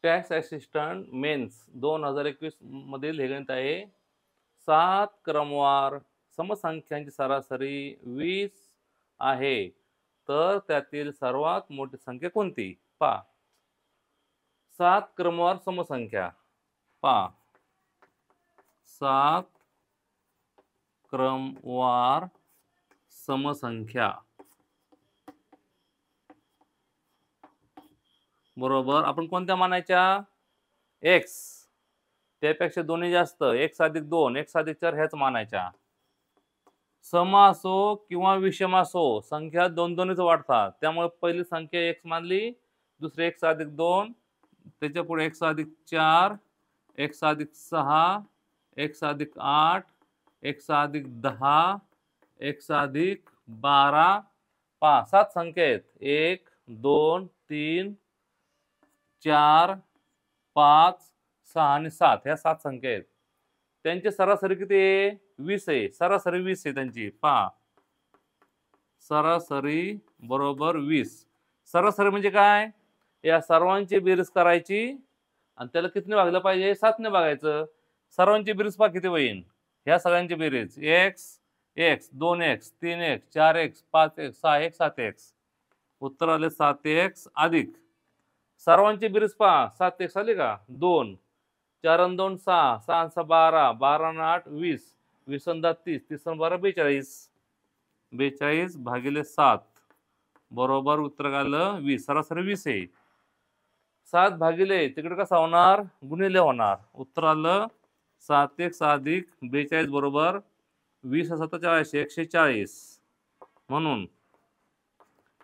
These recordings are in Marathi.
टॅक्स असिस्टंट मेन्स 2021 मधील हे गणित आहे. 7 क्रमवार समसंख्यांची सरासरी 20 आहे. तर त्यातील सर्वात मोठी संख्या कोणती? पहा. 7 क्रमवार समसंख्या. पहा. 7 क्रमवार समसंख्या बरोबर आपण कोणत्या मानायच्या? x. त्यापेक्षा दोन्ही जास्त, x अधिक 2, x अधिक 4 ह्याच मानायच्या. सम असो किंवा विषम असो, संख्या दोन दोनच वाढतात. त्यामुळे पहिली संख्या x मानली, दुसरी x अधिक 2, त्याच्या पुढे x अधिक 4, x अधिक 6, x अधिक 8, x अधिक 10, x अधिक 12. पहा 7 संख्या आहेत. 1, 2, 3, 4, 5, 6 आणि 7 ह्या 7 संख्या आहेत. त्यांची सरासरी किती आहे? 20 आहे. सरासरी 20 आहे त्यांची. पहा. सरासरी बरोबर 20. सरासरी म्हणजे काय? या सर्वांची बेरीज करायची आणि त्याला कितीने भागलं पाहिजे? 7 ने भागायचं. सर्वांची बेरीज पहा किती होईल? ह्या सगळ्यांची बेरीज x, x, 2x, 3x, 4x, 5x, 6x, 7x. उत्तर आले 7x अधिक सर्वांची बेरीज पहा. 7x आली का? 2, 4 आणि 2 6, 6 आणि 6 12, 12 आणि 8 20, 20 आणि 10 30, 30 आणि 12 42. 42 भागिले 7 बरोबर उत्तर आलं 20. सरासरी 20 आहे. 7 भागिले तिकडे कसा होणार? गुणिले होणार. उत्तर आलं 7x अधिक 42 बरोबर 20 47 140. म्हणून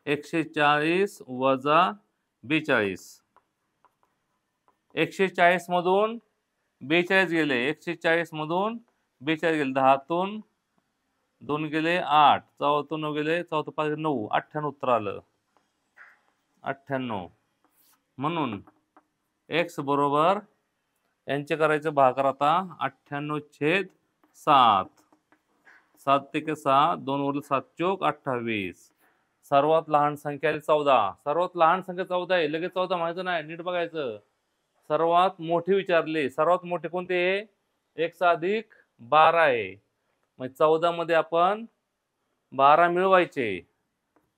140 वजा 42. 140 मधून 42 गेले. 140 मधून 42 गेले. 10 तून 2 गेले 8, 14 तून 9 गेले, 14 5 9, 98 उत्तर आलं. 98. म्हणून x बरोबर यांचे करायचे भागाकार आता 98/7. 7 ते 6, 2 वरले 7 चोक 28. सर्वात लहान संख्या 14. सर्वात लहान संख्या 14 आहे. लगेच 14 म्हणायचं नाही, नीट बघायचं. सर्वात मोठी विचारली. सर्वात मोठे कोणते आहे? x अधिक 12 आहे. मग 14 मध्ये आपण 12 मिळवायचे.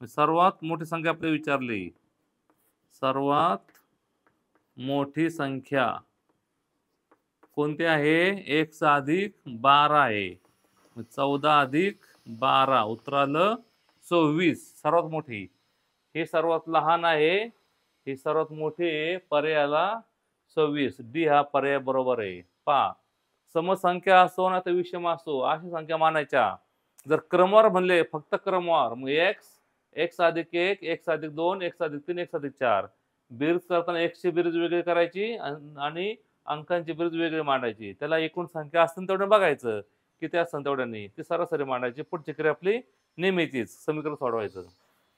सर्वात मोठी संख्या आपली विचारली. सर्वात मोठी संख्या कोणती आहे? x अधिक 12 आहे. 14 अधिक 12 उत्तर आलं 26. सर्वात मोठी. हे सर्वात लहान आहे. ही सर्वात मोठी आहे. पर्यायाला 26. डी हा पर्याय बरोबर आहे. पहा. समसंख्या असो ना तर विषम असो अशी संख्या मानायच्या. जर क्रमवार म्हणले फक्त क्रमवार मग x अधिक 1, x अधिक 2, x अधिक 3, x अधिक 4. बेरीज करताना x ची बेरीज वेगळी करायची आणि अंकांची बेरीज वेगळी मांडायची. त्याला एकूण संख्या असतील तेवढं बघायचं किती असतील तेवढ्यांनी ती सरासरी मांडायची. पुढची क्रिया आपली नेहमीचीच समीकरण सोडवायचं.